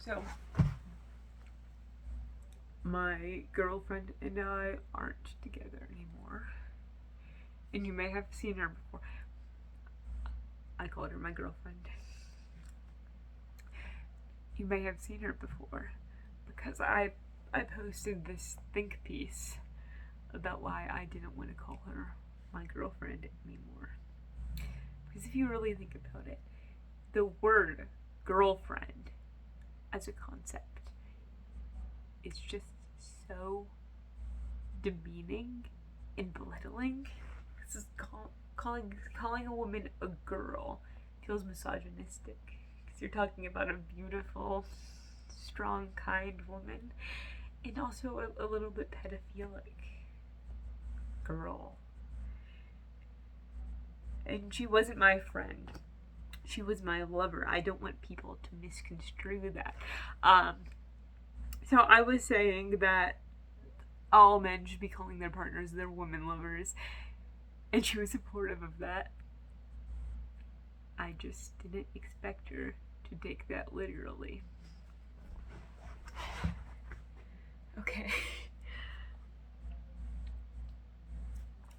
So, my girlfriend and I aren't together anymore. And you may have seen her before. I called her my girlfriend. You may have seen her before because I posted this think piece about why I didn't want to call her my girlfriend anymore. Because if you really think about it, the word girlfriend as a concept is just so demeaning and belittling. This is calling a woman a girl feels misogynistic because you're talking about a beautiful, strong, kind woman, and also a little bit pedophilic girl. And she wasn't my friend. She was my lover. I don't want people to misconstrue that. So I was saying that all men should be calling their partners their woman lovers, and she was supportive of that. I just didn't expect her to take that literally. Okay.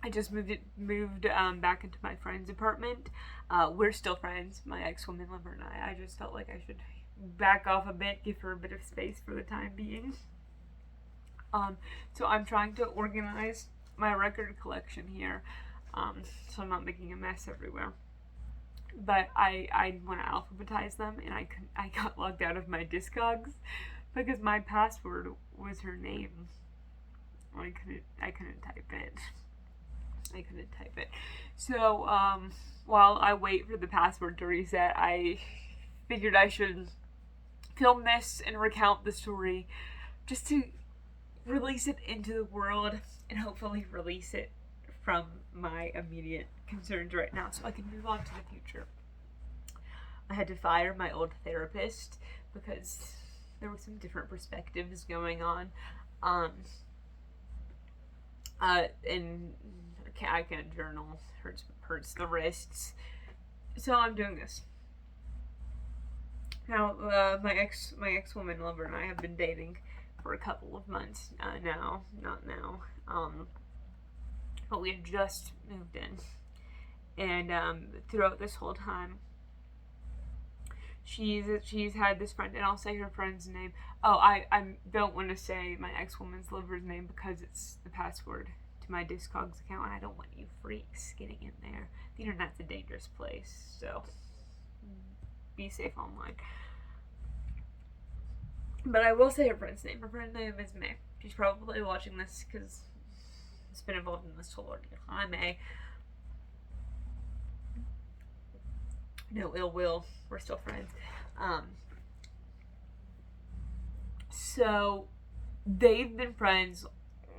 I just moved back into my friend's apartment. We're still friends, my ex-woman lover and I. I just felt like I should back off a bit, give her a bit of space for the time being. So I'm trying to organize my record collection here, so I'm not making a mess everywhere. But I want to alphabetize them, and I got logged out of my Discogs because my password was her name. I couldn't type it. So while I wait for the password to reset, I figured I should film this and recount the story just to release it into the world and hopefully release it from my immediate concerns right now so I can move on to the future. I had to fire my old therapist because there were some different perspectives going on. And I can't journal, hurts the wrists. So I'm doing this. Now, my ex-woman lover and I have been dating for a couple of months now, not now. But we had just moved in, and throughout this whole time, she's had this friend, and I'll say her friend's name. Oh, I don't want to say my ex-woman's lover's name because it's the password to my Discogs account, and I don't want you freaks getting in there. The internet's a dangerous place, so be safe online. But I will say her friend's name. Her friend's name is May. She's probably watching this because it's been involved in this whole ordeal. Hi, May. No ill will. We're still friends. So they've been friends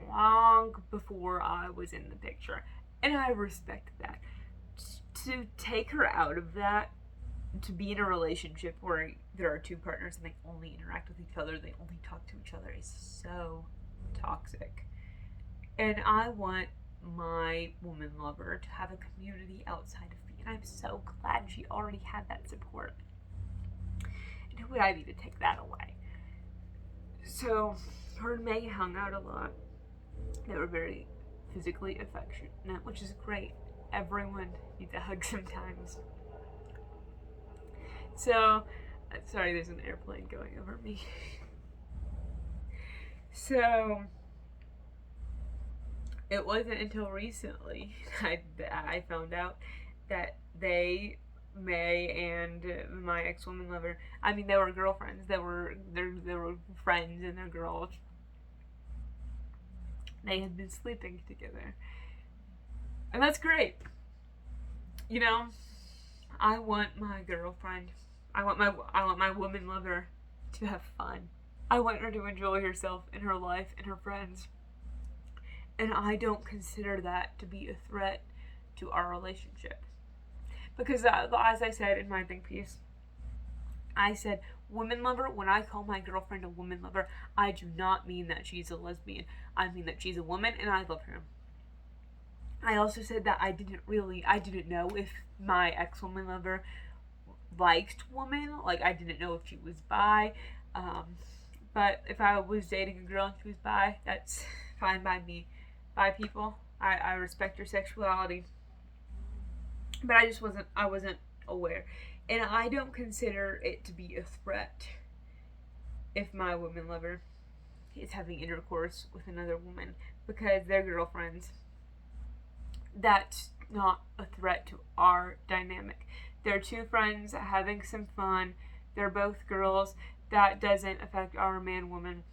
long before I was in the picture, and I respect that. To take her out of that, to be in a relationship where there are two partners and they only interact with each other, they only talk to each other, is so toxic. And I want my woman lover to have a community outside of me, and I'm so glad she already had that support. And who would I be to take that away? So her and May hung out a lot. They were very physically affectionate, which is great. Everyone needs a hug sometimes. So, sorry, there's an airplane going over me. So, it wasn't until recently I found out that May and my ex-woman lover, I mean, they were girlfriends. They were friends and they're girls. They had been sleeping together. And that's great. You know, I want my girlfriend, I want my woman lover to have fun. I want her to enjoy herself and her life and her friends. And I don't consider that to be a threat to our relationship. Because as I said in my think piece, I said woman lover. When I call my girlfriend a woman lover, I do not mean that she's a lesbian. I mean that she's a woman and I love her. I also said that I didn't know if my ex-woman lover liked women. Like, I didn't know if she was bi. But if I was dating a girl and she was bi, that's fine by me. Bi people, I respect your sexuality, but I wasn't aware, and I don't consider it to be a threat if my woman lover is having intercourse with another woman because they're girlfriends. That's not a threat to our dynamic. They're two friends having some fun. They're both girls. That doesn't affect our man woman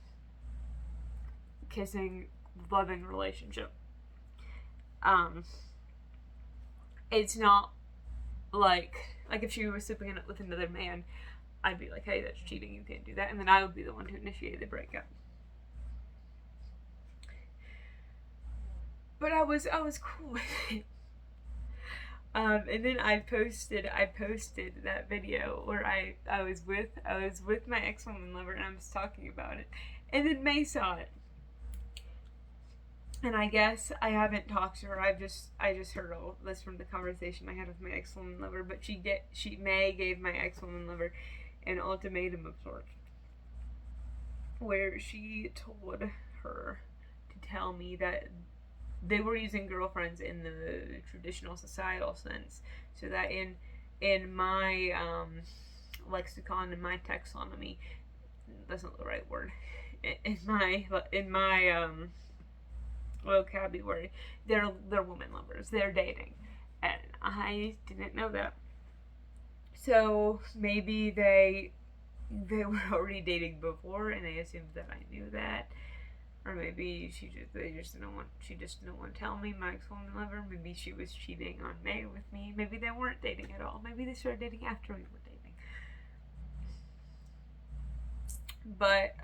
kissing loving relationship. It's not like if she was sleeping with another man, I'd be like, hey, that's cheating, you can't do that, and then I would be the one to initiate the breakup. But I was cool with it. And then I posted that video where I was with my ex woman lover and I was talking about it, and then May saw it, and I guess I haven't talked to her. I just heard all this from the conversation I had with my ex woman lover. But May gave my ex woman lover an ultimatum of sorts, where she told her to tell me that they were using girlfriends in the traditional societal sense, so that in my lexicon, in my taxonomy, that's not the right word, in my vocabulary, they're woman lovers, they're dating, and I didn't know that. So maybe they were already dating before and they assumed that I knew that. Or maybe she just didn't want to tell me, my ex-woman lover. Maybe she was cheating on May with me. Maybe they weren't dating at all. Maybe they started dating after we were dating. But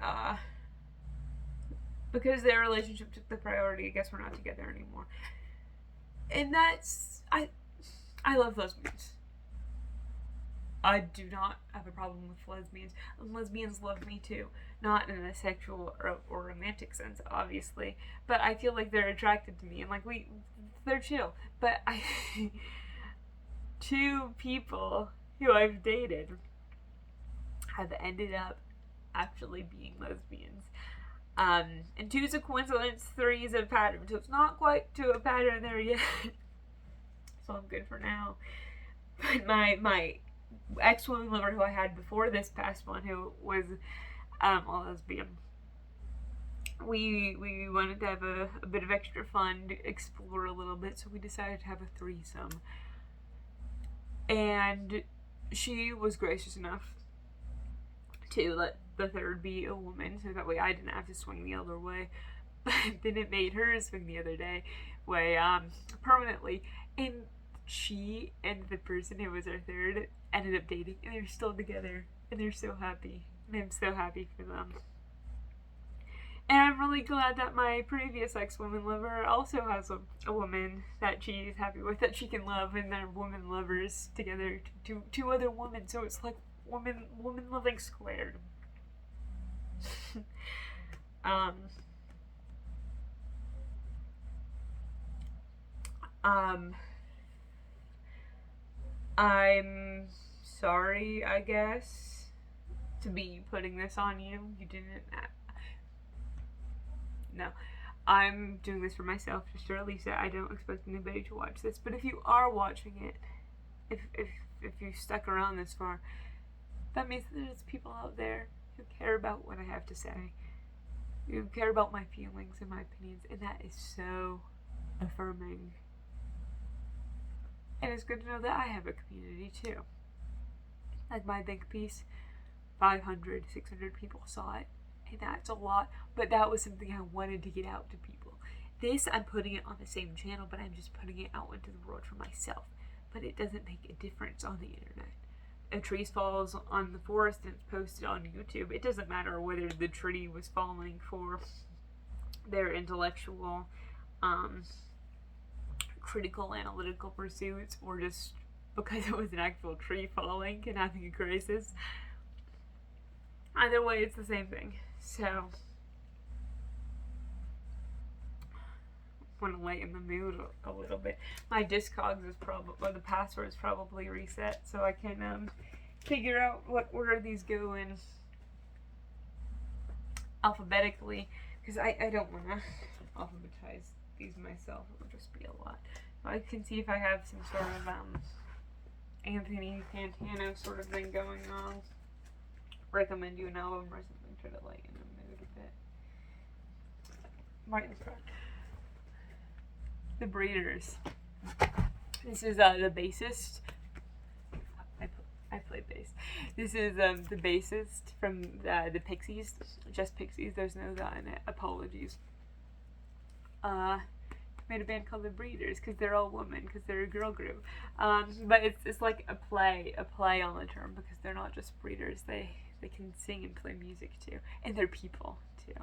because their relationship took the priority, I guess we're not together anymore. And I love lesbians. I do not have a problem with lesbians. Lesbians love me too. Not in a sexual or romantic sense, obviously. But I feel like they're attracted to me and they're chill. But two people who I've dated have ended up actually being lesbians. And 2 is a coincidence, 3 is a pattern. So it's not quite to a pattern there yet. So I'm good for now. But my ex-woman lover who I had before this past one, who was a lesbian, we wanted to have a bit of extra fun, to explore a little bit, so we decided to have a threesome. And she was gracious enough to let the third be a woman, so that way I didn't have to swing the other way. But then it made her swing the other way permanently. And she and the person who was our third ended up dating, and they're still together, and they're so happy, and I'm so happy for them. And I'm really glad that my previous ex-woman lover also has a woman that she's happy with, that she can love, and they're woman lovers together, two other women, so it's like woman loving squared. I'm sorry, I guess, to be putting this on you. You didn't. No. I'm doing this for myself, just to release it. I don't expect anybody to watch this. But if you are watching it, if you stuck around this far, that means that there's people out there who care about what I have to say. Who care about my feelings and my opinions. And that is so affirming. And it's good to know that I have a community too. Like my think piece, 500, 600 people saw it. And that's a lot. But that was something I wanted to get out to people. This, I'm putting it on the same channel, but I'm just putting it out into the world for myself. But it doesn't make a difference on the internet. A tree falls on the forest and it's posted on YouTube. It doesn't matter whether the tree was falling for their intellectual, critical analytical pursuits, or just because it was an actual tree falling and having a crisis. Either way, it's the same thing. So, want to lighten the mood a little bit. My Discogs is the password is probably reset, so I can figure out what order these go in. alphabetically, because I don't want to alphabetize these myself. It would just be a lot. I can see if I have some sort of Anthony Fantano sort of thing going on. Recommend you an album or something. Try to lighten the mood a bit. Martin Scott. The Breeders. This is the bassist. I play bass. This is the bassist from the Pixies. Just Pixies. There's no "the" in it. Apologies. Made a band called The Breeders because they're all women, because they're a girl group. But it's like a play on the term, because they're not just breeders. They can sing and play music too, and they're people too.